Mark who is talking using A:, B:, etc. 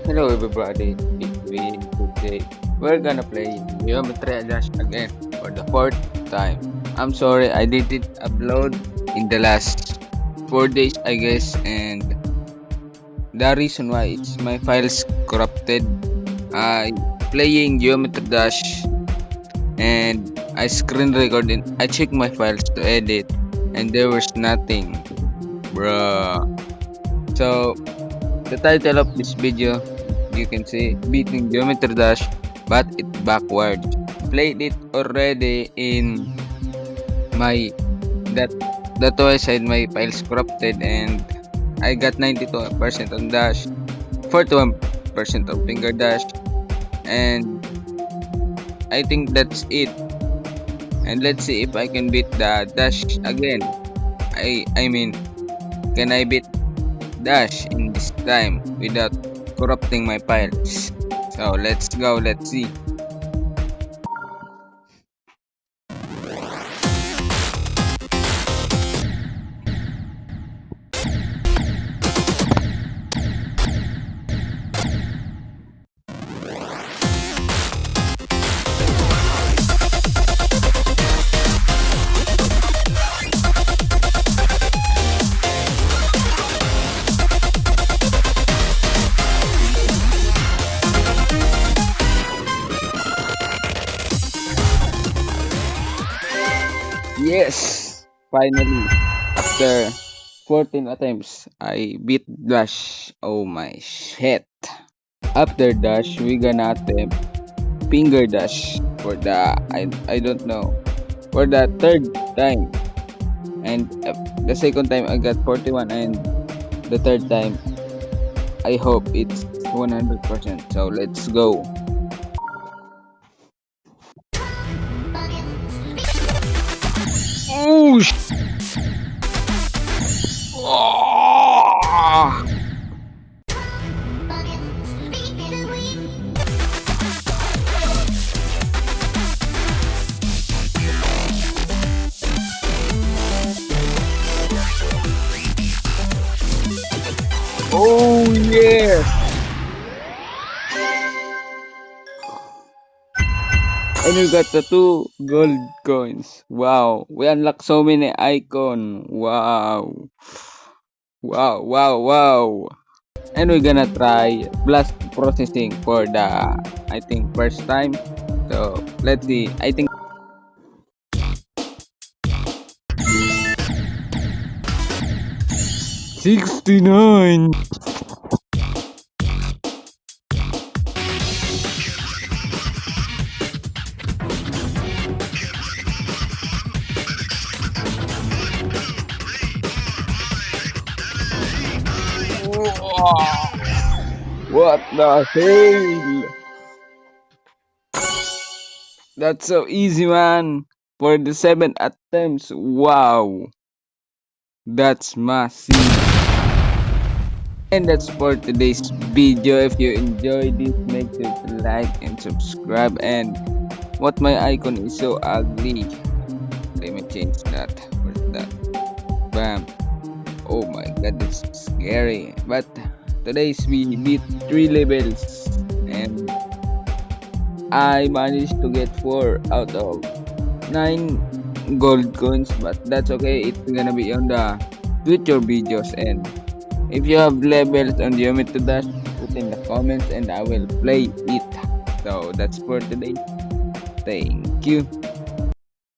A: Hello everybody, between today we're gonna play Geometry Dash again for the fourth time. I'm sorry I didn't upload in the last 4 days I guess, and the reason why is my files corrupted. I playing Geometry Dash and I screen recorded. I checked my files to edit and there was nothing, bruh. So the title of this video, you can see beating Geometry Dash, but it backwards. Played it already in my that that's why I said my files corrupted and I got 92% on Dash, 41% on Finger Dash, and I think that's it. And let's see if I can beat the Dash again. I mean, can I beat Dash in this time without corrupting my files? So let's go, let's see. Yes! Finally, after 14 attempts, I beat Dash. Oh my shit. After Dash, we gonna attempt Finger Dash for the, I don't know, for the third time. And the second time I got 41 and the third time I hope it's 100%. So let's go. Oh, oh! Oh yes! And we got the 2 gold coins. Wow, we unlocked so many icon. Wow. Wow, wow, wow. And we're gonna try blast processing for the, I think, first time. So let's see. I think 69. What the hell? That's so easy, man. For the 7 attempts. Wow. That's massive. And that's for today's video. If you enjoyed this, make sure to like and subscribe. And what my icon is so ugly. Let me change that. Where's that? Bam. Oh my god, this is scary. But today's we beat 3 levels. And I managed to get 4 out of 9 gold coins. But that's okay. It's gonna be on the future videos. And if you have levels on Geometry Dash, put in the comments and I will play it. So that's for today. Thank you.